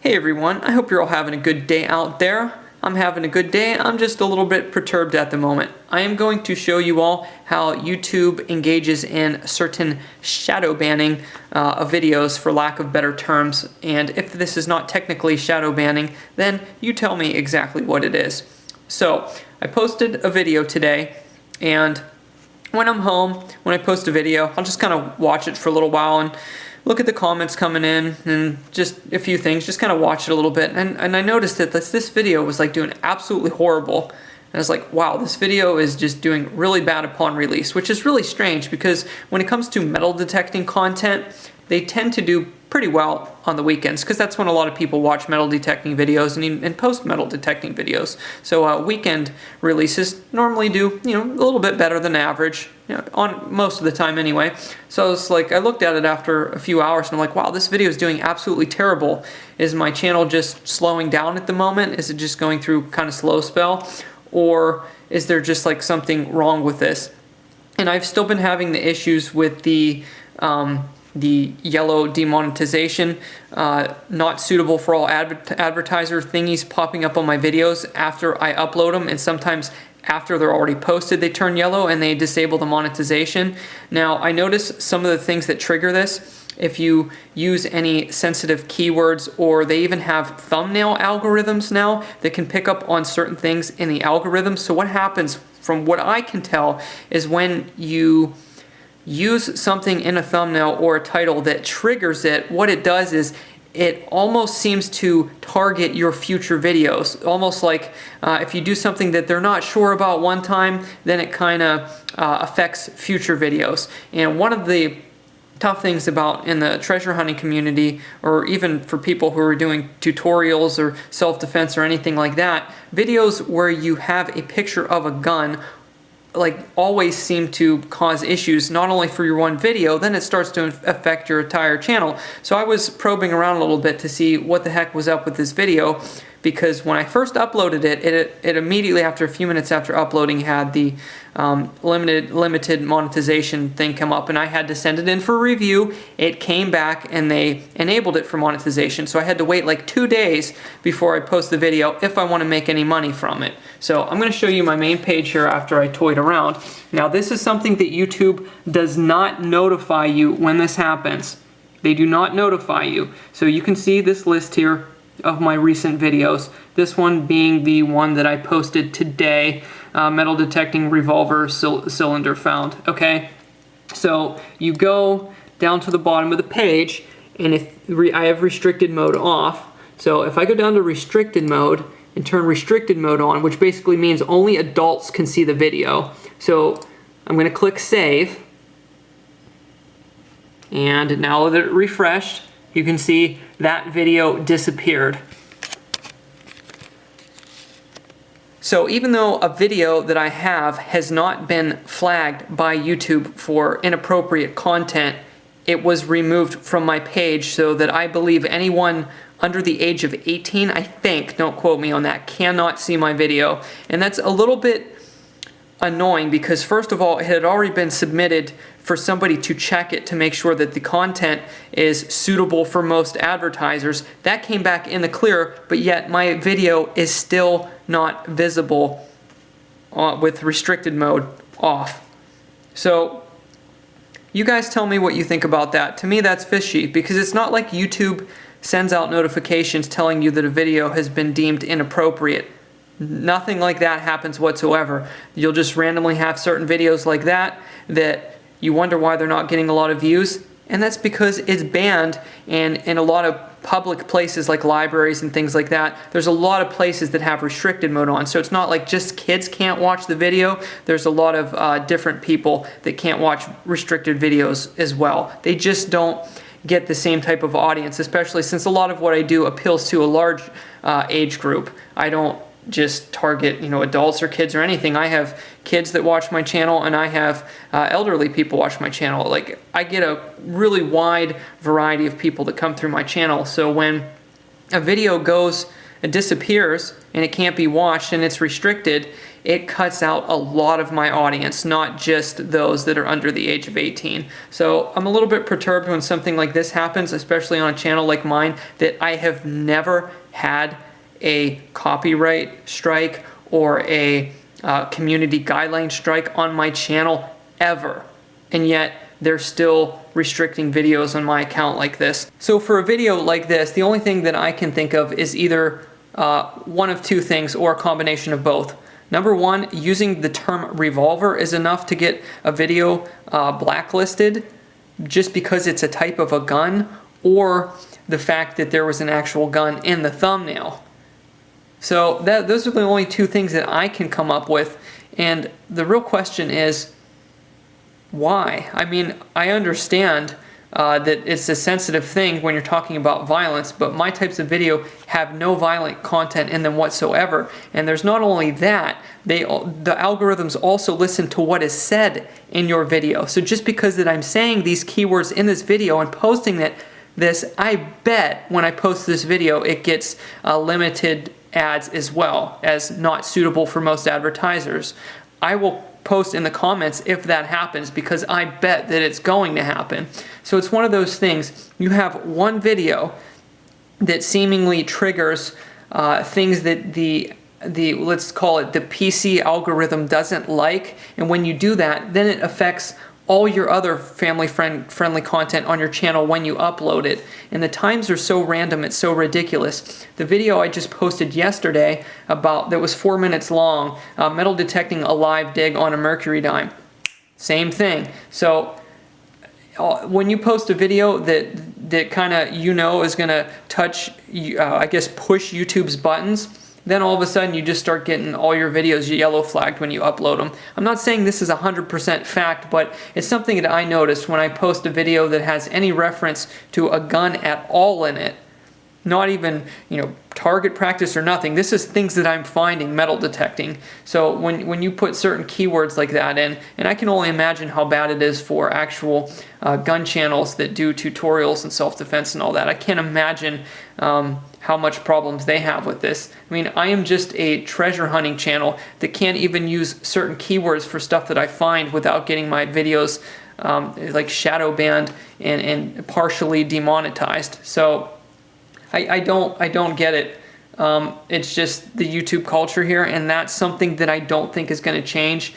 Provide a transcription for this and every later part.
Hey everyone, I hope you're all having a good day out there. I'm having a good day. I'm just a little bit perturbed at the moment. I am going to show you all how YouTube engages in certain shadow banning of videos, for lack of better terms. And if this is not technically shadow banning, then you tell me exactly what it is. So I posted a video today, and when I'm home, when I post a video, I'll just kind of watch it for a little while and look at the comments coming in and just a few things, just kind of watch it a little bit. And I noticed that this video was like doing absolutely horrible. And I was like, wow, this video is just doing really bad upon release, which is really strange because when it comes to metal detecting content, they tend to do pretty well on the weekends because that's when a lot of people watch metal detecting videos and post metal detecting videos. So weekend releases normally do, a little bit better than average, on most of the time anyway. So it's like I looked at it after a few hours and I'm like, wow, this video is doing absolutely terrible. Is my channel just slowing down at the moment? Is it just going through kind of slow spell? Or is there just like something wrong with this? And I've still been having the issues with the yellow demonetization, not suitable for all advertiser thingies popping up on my videos after I upload them, and sometimes after they're already posted they turn yellow and they disable the monetization. Now I notice some of the things that trigger this. If you use any sensitive keywords, or they even have thumbnail algorithms now that can pick up on certain things in the algorithm. So what happens, from what I can tell, is when you use something in a thumbnail or a title that triggers it, what it does is it almost seems to target your future videos. Almost like if you do something that they're not sure about one time, then it kind of affects future videos. And one of the tough things about in the treasure hunting community, or even for people who are doing tutorials or self-defense or anything like that, videos where you have a picture of a gun always seem to cause issues, not only for your one video, then it starts to affect your entire channel. So I was probing around a little bit to see what the heck was up with this video, because when I first uploaded it, it immediately after a few minutes after uploading had the limited monetization thing come up, and I had to send it in for review. It came back and they enabled it for monetization, so I had to wait like 2 days before I post the video if I want to make any money from it. So I'm going to show you my main page here after I toyed around. Now this is something that YouTube does not notify you when this happens. They do not notify you. So you can see this list here of my recent videos. This one being the one that I posted today, metal detecting revolver cylinder found. Okay, so you go down to the bottom of the page, and if I have restricted mode off, so if I go down to restricted mode and turn restricted mode on, which basically means only adults can see the video. So I'm going to click save, and now that it refreshed, you can see that video disappeared. So even though a video that I have has not been flagged by YouTube for inappropriate content, it was removed from my page, so that I believe anyone under the age of 18, I think, don't quote me on that, cannot see my video. And that's a little bit annoying because, first of all, it had already been submitted for somebody to check it to make sure that the content is suitable for most advertisers. That came back in the clear, but yet my video is still not visible with restricted mode off. So you guys tell me what you think about that. To me, that's fishy, because it's not like YouTube sends out notifications telling you that a video has been deemed inappropriate. Nothing like that happens whatsoever. You'll just randomly have certain videos like that you wonder why they're not getting a lot of views, and that's because it's banned. And in a lot of public places like libraries and things like that, there's a lot of places that have restricted mode on. So it's not like just kids can't watch the video. There's a lot of different people that can't watch restricted videos as well. They just don't get the same type of audience, especially since a lot of what I do appeals to a large age group. I don't just target adults or kids or anything. I have kids that watch my channel, and I have elderly people watch my channel. Like, I get a really wide variety of people that come through my channel. So when a video disappears and it can't be watched and it's restricted, it cuts out a lot of my audience, not just those that are under the age of 18. So I'm a little bit perturbed when something like this happens, especially on a channel like mine that I have never had a copyright strike or a community guideline strike on my channel ever. And yet they're still restricting videos on my account like this. So for a video like this, the only thing that I can think of is either one of two things or a combination of both. Number one, using the term revolver is enough to get a video blacklisted just because it's a type of a gun, or the fact that there was an actual gun in the thumbnail. So those are the only two things that I can come up with, and the real question is, why? I mean, I understand that it's a sensitive thing when you're talking about violence, but my types of video have no violent content in them whatsoever. And there's not only that, the algorithms also listen to what is said in your video. So just because that I'm saying these keywords in this video and posting this, I bet when I post this video, it gets limited ads as well as not suitable for most advertisers. I will post in the comments if that happens, because I bet that it's going to happen. So it's one of those things. You have one video that seemingly triggers things that the let's call it the PC algorithm doesn't like, and when you do that, then it affects all your other family-friendly content on your channel when you upload it. And the times are so random, it's so ridiculous. The video I just posted yesterday that was 4 minutes long, metal detecting a live dig on a mercury dime. Same thing. So when you post a video that kind of is going to touch, I guess, push YouTube's buttons, then all of a sudden you just start getting all your videos yellow flagged when you upload them. I'm not saying this is 100% fact, but it's something that I noticed when I post a video that has any reference to a gun at all in it. Not even, target practice or nothing. This is things that I'm finding metal detecting. So when you put certain keywords like that in, and I can only imagine how bad it is for actual gun channels that do tutorials and self-defense and all that. I can't imagine how much problems they have with this. I mean, I am just a treasure hunting channel that can't even use certain keywords for stuff that I find without getting my videos like shadow banned and partially demonetized. So I don't get it. It's just the YouTube culture here, and that's something that I don't think is going to change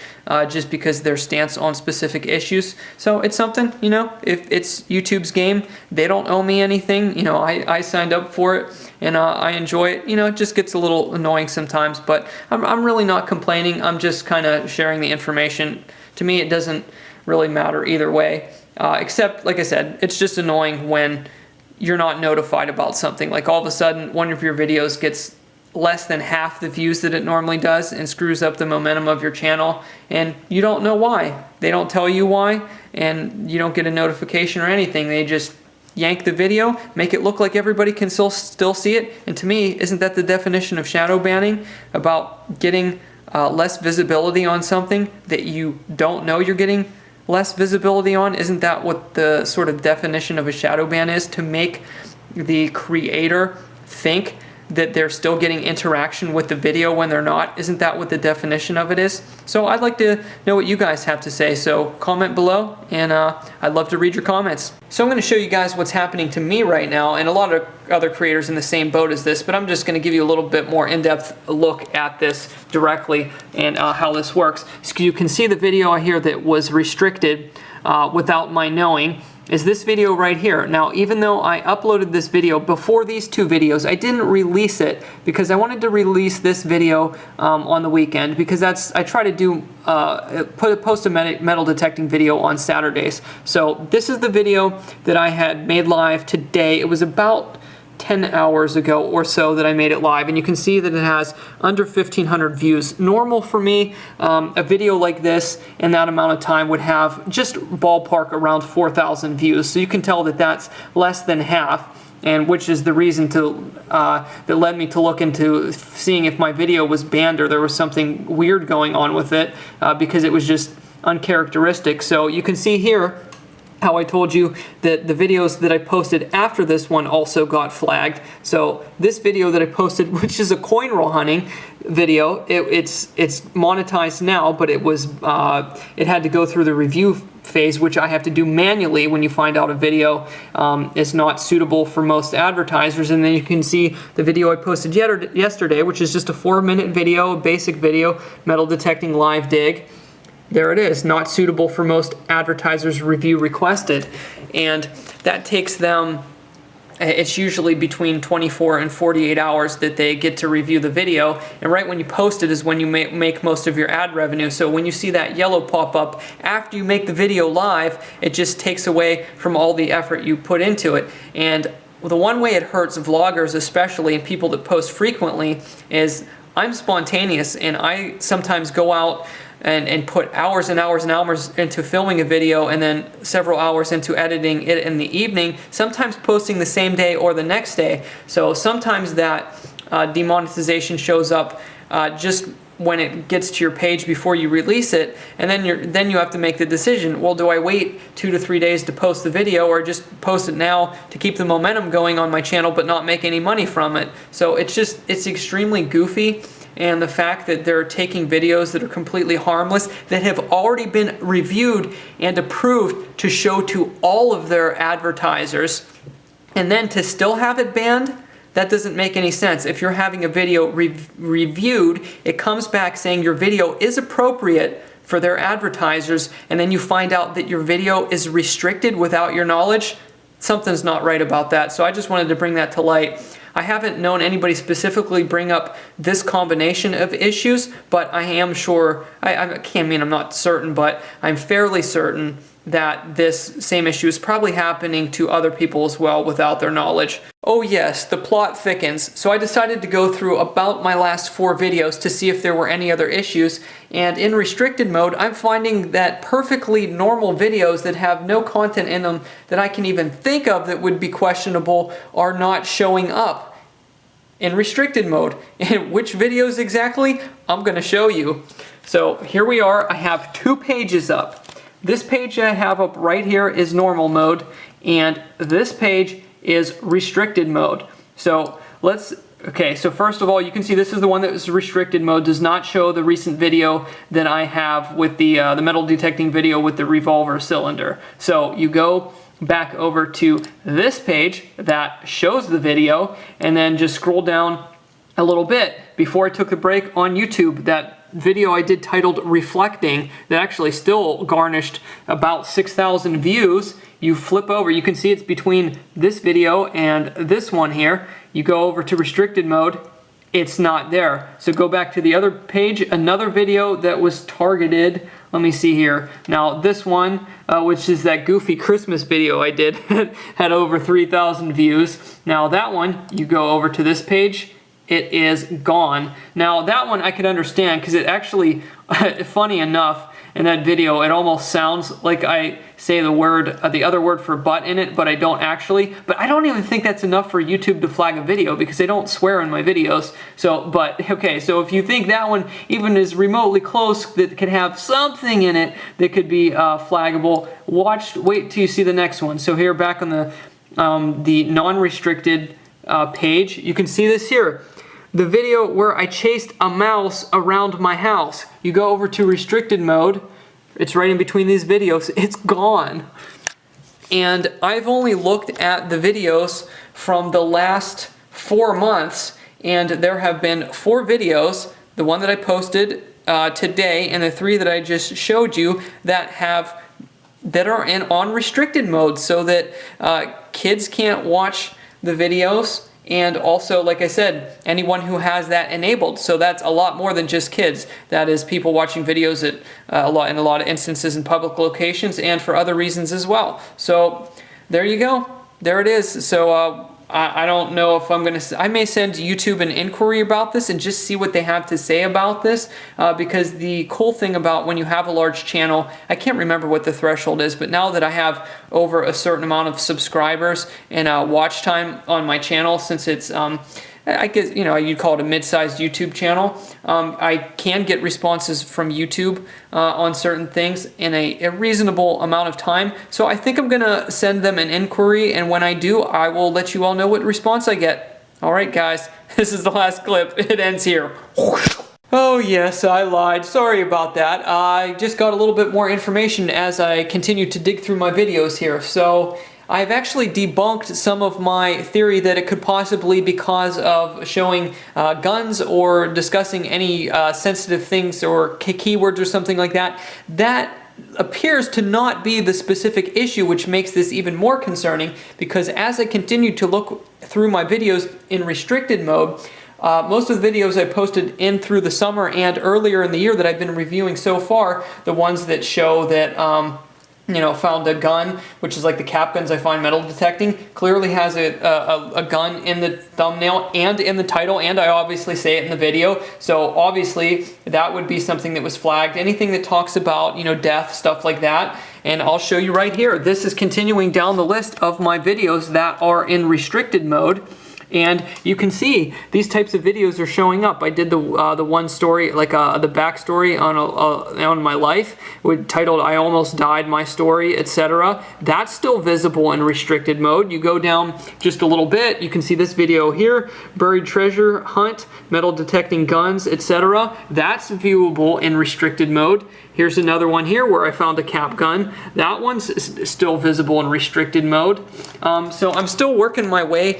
just because their stance on specific issues. So it's something, if it's YouTube's game, they don't owe me anything. I signed up for it, and I enjoy it. It just gets a little annoying sometimes, but I'm really not complaining. I'm just kind of sharing the information. To me, it doesn't really matter either way, except, like I said, it's just annoying when you're not notified about something. Like all of a sudden one of your videos gets less than half the views that it normally does and screws up the momentum of your channel, and you don't know why. They don't tell you why, and you don't get a notification or anything. They just yank the video, make it look like everybody can still see it. And to me, isn't that the definition of shadow banning? About getting less visibility on something that you don't know you're getting less visibility on? Isn't that what the sort of definition of a shadow ban is? To make the creator think that they're still getting interaction with the video when they're not? Isn't that what the definition of it is? So I'd like to know what you guys have to say, so comment below, and I'd love to read your comments. So I'm going to show you guys what's happening to me right now, and a lot of other creators in the same boat as this, but I'm just going to give you a little bit more in-depth look at this directly and how this works. So you can see the video here that was restricted without my knowing is this video right here. Now, even though I uploaded this video before these two videos, I didn't release it because I wanted to release this video on the weekend, because I try to do post a metal detecting video on Saturdays. So this is the video that I had made live today. It was about 10 hours ago or so that I made it live, and you can see that it has under 1,500 views. Normal for me, a video like this in that amount of time would have just ballpark around 4,000 views. So you can tell that that's less than half, and which is the reason that led me to look into seeing if my video was banned or there was something weird going on with it, because it was just uncharacteristic. So you can see here how I told you that the videos that I posted after this one also got flagged. So this video that I posted, which is a coin roll hunting video, it's monetized now, but it had to go through the review phase, which I have to do manually when you find out a video is not suitable for most advertisers. And then you can see the video I posted yesterday, which is just a 4-minute video, a basic video, metal detecting live dig. There it is, not suitable for most advertisers, review requested. And that takes them, it's usually between 24 and 48 hours that they get to review the video. And right when you post it is when you make most of your ad revenue. So when you see that yellow pop up after you make the video live, it just takes away from all the effort you put into it. And the one way it hurts vloggers especially, and people that post frequently, is I'm spontaneous, and I sometimes go out and put hours and hours and hours into filming a video, and then several hours into editing it in the evening, sometimes posting the same day or the next day. So sometimes that demonetization shows up just when it gets to your page before you release it, and then you have to make the decision, well, do I wait 2 to 3 days to post the video, or just post it now to keep the momentum going on my channel but not make any money from it? So it's extremely goofy. And the fact that they're taking videos that are completely harmless, that have already been reviewed and approved to show to all of their advertisers, and then to still have it banned, that doesn't make any sense. If you're having a video reviewed, it comes back saying your video is appropriate for their advertisers, and then you find out that your video is restricted without your knowledge, something's not right about that. So I just wanted to bring that to light. I haven't known anybody specifically bring up this combination of issues, but I am sure, I can't mean I'm not certain, but I'm fairly certain that this same issue is probably happening to other people as well without their knowledge. Oh yes, the plot thickens. So I decided to go through about my last 4 videos to see if there were any other issues, and in restricted mode I'm finding that perfectly normal videos that have no content in them that I can even think of that would be questionable are not showing up in restricted mode. And which videos exactly? I'm going to show you. So here we are. I have 2 pages up. This page I have up right here is normal mode, and this page is restricted mode. So so first of all, you can see this is the one that is restricted mode, does not show the recent video that I have with the metal detecting video with the revolver cylinder. So you go back over to this page that shows the video, and then just scroll down a little bit. Before I took the break on YouTube, that video I did titled Reflecting, that actually still garnished about 6,000 views. You flip over, you can see it's between this video and this one here. You go over to restricted mode, it's not there. So go back to the other page, another video that was targeted. Let me see here. Now this one, which is that goofy Christmas video I did, had over 3,000 views. Now that one, you go over to this page, it is gone. Now that one I could understand, because it actually, funny enough, in that video it almost sounds like I say the word, the other word for butt in it, but I don't actually. But I don't even think that's enough for YouTube to flag a video, because they don't swear in my videos. So, but okay, so if you think that one even is remotely close that could have something in it that could be flaggable, wait till you see the next one. So here, back on the non-restricted page, you can see this here. The video where I chased a mouse around my house. You go over to restricted mode, it's right in between these videos, it's gone. And I've only looked at the videos from the last 4 months, and there have been 4 videos, the one that I posted today and the 3 that I just showed you, that are on restricted mode, so that kids can't watch the videos. And also, like I said, anyone who has that enabled. So that's a lot more than just kids. That is people watching videos in a lot of instances in public locations, and for other reasons as well. So there you go. There it is. So I don't know if I'm going to... I may send YouTube an inquiry about this and just see what they have to say about this, because the cool thing about when you have a large channel, I can't remember what the threshold is, but now that I have over a certain amount of subscribers and watch time on my channel, since it's I guess, you know, you'd call it a mid-sized YouTube channel. I can get responses from YouTube on certain things in a reasonable amount of time. So I think I'm gonna send them an inquiry, and when I do, I will let you all know what response I get. All right, guys, this is the last clip. It ends here. Oh yes, I lied. Sorry about that. I just got a little bit more information as I continue to dig through my videos here. So I've actually debunked some of my theory that it could possibly be because of showing guns or discussing any sensitive things or keywords or something like that. That appears to not be the specific issue, which makes this even more concerning, because as I continue to look through my videos in restricted mode, most of the videos I posted in through the summer and earlier in the year that I've been reviewing so far, the ones that show that you know, found a gun, which is like the cap guns I find metal detecting, clearly has a gun in the thumbnail and in the title, and I obviously say it in the video. So obviously that would be something that was flagged. Anything that talks about, you know, death, stuff like that. And I'll show you right here. This is continuing down the list of my videos that are in restricted mode. And you can see these types of videos are showing up. I did the one story, like the backstory on my life, titled "I Almost Died, My Story," etc. That's still visible in restricted mode. You go down just a little bit, you can see this video here: buried treasure hunt, metal detecting guns, etc. That's viewable in restricted mode. Here's another one here where I found a cap gun. That one's still visible in restricted mode. So I'm still working my way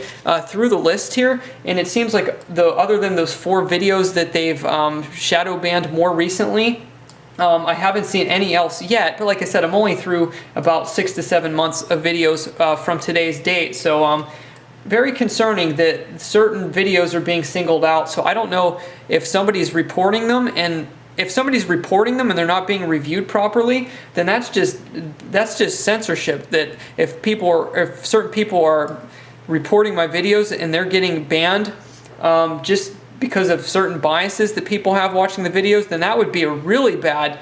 through the list here, and it seems like other than those 4 videos that they've shadow banned more recently, I haven't seen any else yet. But like I said, I'm only through about 6 to 7 months of videos from today's date. So very concerning that certain videos are being singled out. So I don't know if somebody's reporting them, and if somebody's reporting them and they're not being reviewed properly, then that's just censorship. That if certain people are reporting my videos and they're getting banned just because of certain biases that people have watching the videos, then that would be a really bad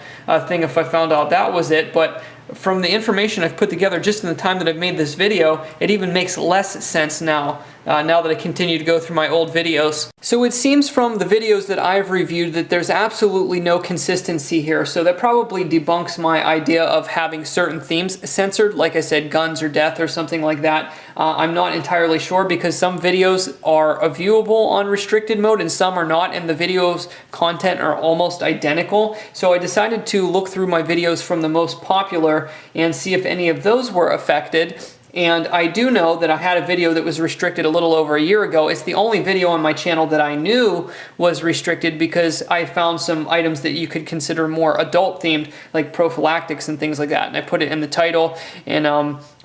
thing if I found out that was it. But from the information I've put together just in the time that I've made this video, it even makes less sense now, now that I continue to go through my old videos. So it seems from the videos that I've reviewed that there's absolutely no consistency here, so that probably debunks my idea of having certain themes censored, like I said, guns or death or something like that. I'm not entirely sure, because some videos are viewable on restricted mode and some are not, and the videos' content are almost identical. So I decided to look through my videos from the most popular and see if any of those were affected. And I do know that I had a video that was restricted a little over a year ago. It's the only video on my channel that I knew was restricted, because I found some items that you could consider more adult themed, like prophylactics and things like that. And I put it in the title, and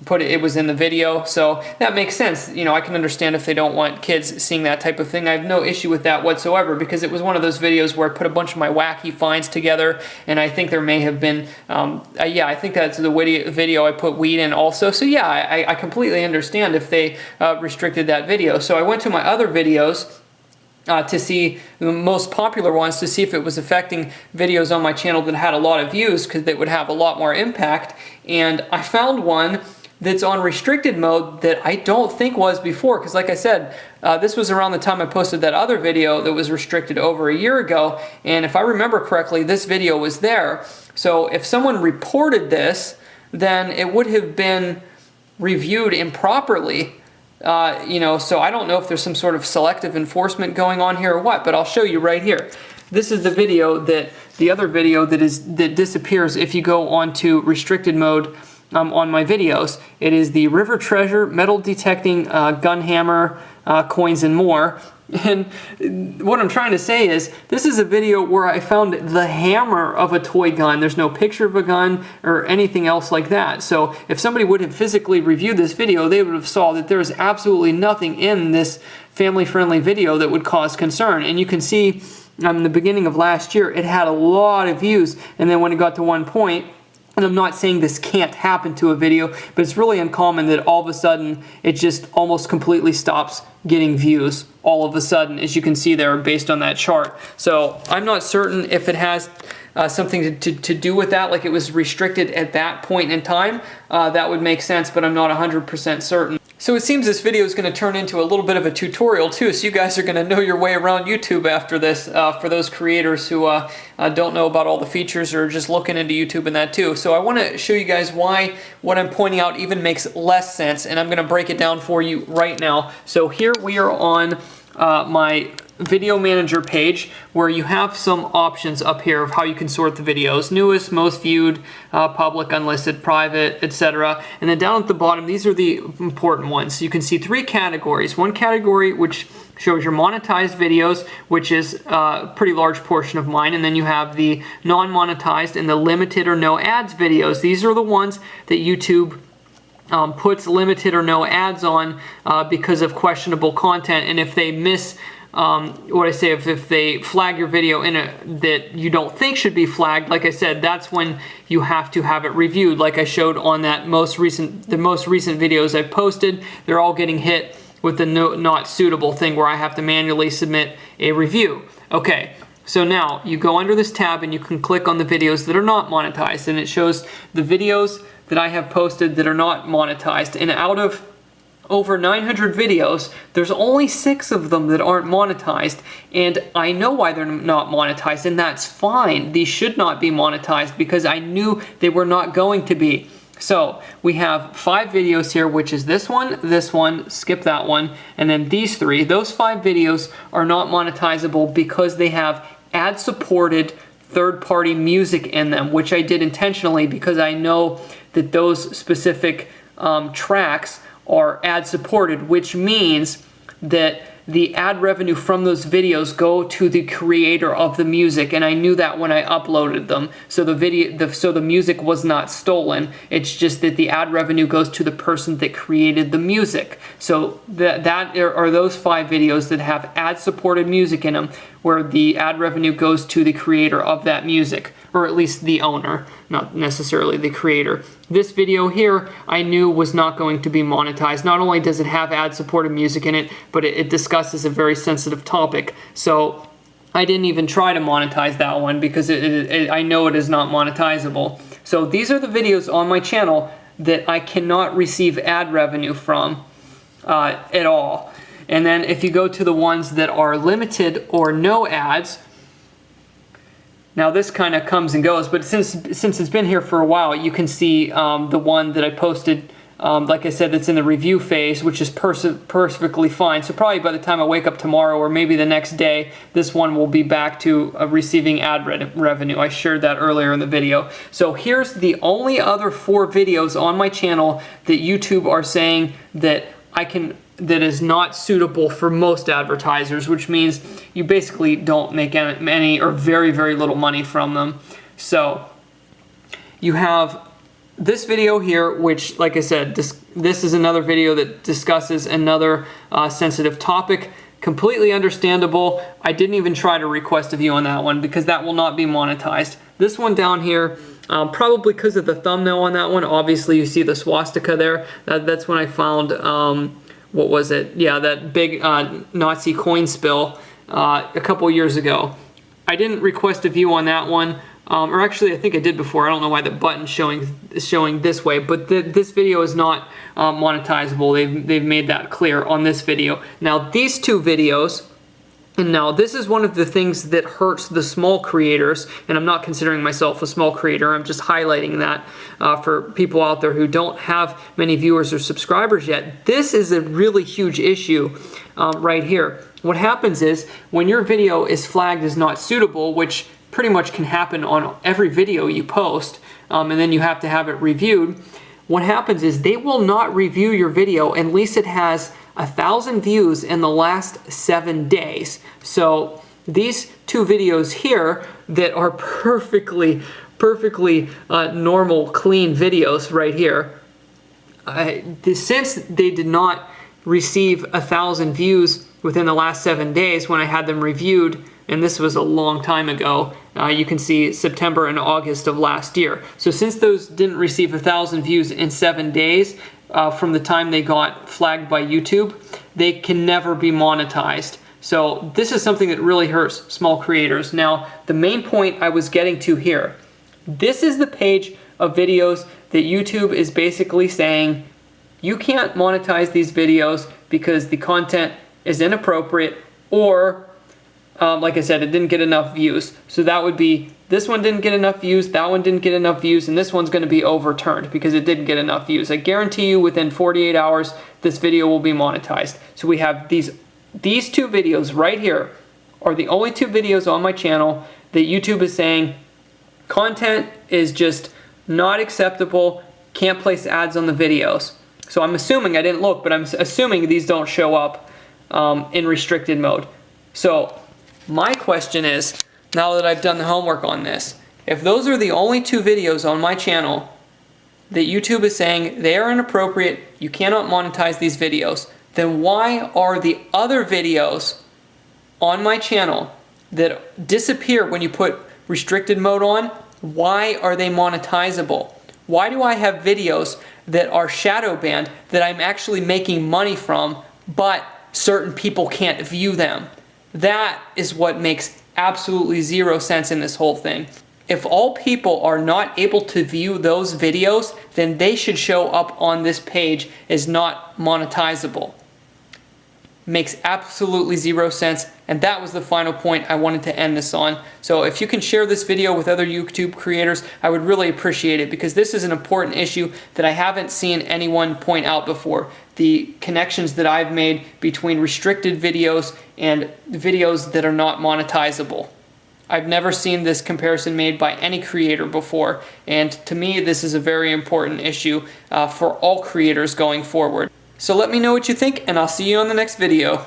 it was in the video. So that makes sense. You know, I can understand if they don't want kids seeing that type of thing. I have no issue with that whatsoever, because it was one of those videos where I put a bunch of my wacky finds together, and I think there may have been, yeah, I think that's the video I put weed in also. So yeah, I completely understand if they restricted that video. So I went to my other videos to see the most popular ones, to see if it was affecting videos on my channel that had a lot of views, because they would have a lot more impact. And I found one that's on restricted mode that I don't think was before, because like I said, this was around the time I posted that other video that was restricted over a year ago, and if I remember correctly, this video was there. So if someone reported this, then it would have been reviewed improperly. You know, so I don't know if there's some sort of selective enforcement going on here or what, but I'll show you right here. This is the video the other video that disappears if you go onto restricted mode on my videos. It is the River Treasure, metal detecting, gun hammer, coins and more. And what I'm trying to say is, this is a video where I found the hammer of a toy gun. There's no picture of a gun or anything else like that. So if somebody would have physically reviewed this video, they would have saw that there is absolutely nothing in this family-friendly video that would cause concern. And you can see in the beginning of last year, it had a lot of views. And then when it got to one point, and I'm not saying this can't happen to a video, but it's really uncommon that all of a sudden it just almost completely stops getting views all of a sudden, as you can see there based on that chart. So I'm not certain if it has something to do with that, like it was restricted at that point in time. That would make sense, but I'm not 100% certain. So it seems this video is going to turn into a little bit of a tutorial too, so you guys are going to know your way around YouTube after this, for those creators who don't know about all the features or just looking into YouTube and that too. So I want to show you guys why what I'm pointing out even makes less sense, and I'm going to break it down for you right now. So here we are on my video manager page, where you have some options up here of how you can sort the videos: newest, most viewed, public, unlisted, private, etc. And then down at the bottom, these are the important ones. So you can see 3 categories. One category which shows your monetized videos, which is a pretty large portion of mine, and then you have the non-monetized and the limited or no ads videos. These are the ones that YouTube puts limited or no ads on because of questionable content, and if they if they flag your video in that you don't think should be flagged, like I said, that's when you have to have it reviewed. Like I showed on that the most recent videos I've posted, they're all getting hit with the not suitable thing, where I have to manually submit a review. Okay, so now you go under this tab and you can click on the videos that are not monetized, and it shows the videos that I have posted that are not monetized. And out of over 900 videos, there's only 6 of them that aren't monetized, and I know why they're not monetized, and that's fine. These should not be monetized because I knew they were not going to be. So we have 5 videos here, which is this one, skip that one, and then these 3. Those 5 videos are not monetizable because they have ad-supported third-party music in them, which I did intentionally because I know that those specific tracks are ad-supported, which means that the ad revenue from those videos go to the creator of the music, and I knew that when I uploaded them. So the music was not stolen. It's just that the ad revenue goes to the person that created the music. So that are those 5 videos that have ad-supported music in them, where the ad revenue goes to the creator of that music, or at least the owner, not necessarily the creator. This video here I knew was not going to be monetized. Not only does it have ad-supported music in it, but it discusses a very sensitive topic. So I didn't even try to monetize that one because I know it is not monetizable. So these are the videos on my channel that I cannot receive ad revenue from at all. And then if you go to the ones that are limited or no ads, now this kind of comes and goes, but since it's been here for a while, you can see the one that I posted, like I said, that's in the review phase, which is perfectly fine. So probably by the time I wake up tomorrow, or maybe the next day, this one will be back to receiving ad revenue. I shared that earlier in the video. So here's the only other 4 videos on my channel that YouTube are saying that that is not suitable for most advertisers, which means you basically don't make any or very, very little money from them. So you have this video here, which, like I said, this is another video that discusses another sensitive topic. Completely understandable. I didn't even try to request a view on that one because that will not be monetized. This one down here, probably because of the thumbnail on that one, obviously you see the swastika there. That's when I found what was it? Yeah, that big Nazi coin spill a couple years ago. I didn't request a view on that one, or actually I think I did before. I don't know why the button's is showing this way, but this video is not monetizable. They've made that clear on this video. Now these 2 videos, and now this is one of the things that hurts the small creators, and I'm not considering myself a small creator, I'm just highlighting that for people out there who don't have many viewers or subscribers yet. This is a really huge issue right here. What happens is when your video is flagged as not suitable, which pretty much can happen on every video you post, and then you have to have it reviewed, what happens is they will not review your video unless it has 1,000 views in the last 7 days. So these 2 videos here that are perfectly normal, clean videos right here, since they did not receive 1,000 views within the last 7 days when I had them reviewed, and this was a long time ago, you can see September and August of last year. So since those didn't receive 1,000 views in 7 days, from the time they got flagged by YouTube, they can never be monetized. So this is something that really hurts small creators. Now, the main point I was getting to here, this is the page of videos that YouTube is basically saying you can't monetize these videos because the content is inappropriate, or like I said, it didn't get enough views. So that would be, this one didn't get enough views, that one didn't get enough views, and this one's going to be overturned because it didn't get enough views. I guarantee you within 48 hours, this video will be monetized. So we have these two videos right here are the only two videos on my channel that YouTube is saying content is just not acceptable, can't place ads on the videos. So I'm assuming, I didn't look, but I'm assuming these don't show up in restricted mode. So my question is, now that I've done the homework on this, if those are the only two videos on my channel that YouTube is saying they are inappropriate, you cannot monetize these videos, then why are the other videos on my channel that disappear when you put restricted mode on, why are they monetizable? Why do I have videos that are shadow banned that I'm actually making money from, but certain people can't view them? That is what makes absolutely zero sense in this whole thing. If all people are not able to view those videos, then they should show up on this page as not monetizable. Makes absolutely zero sense, and that was the final point I wanted to end this on. So if you can share this video with other YouTube creators, I would really appreciate it, because this is an important issue that I haven't seen anyone point out before. The connections that I've made between restricted videos and videos that are not monetizable. I've never seen this comparison made by any creator before, and to me this is a very important issue for all creators going forward. So let me know what you think, and I'll see you on the next video.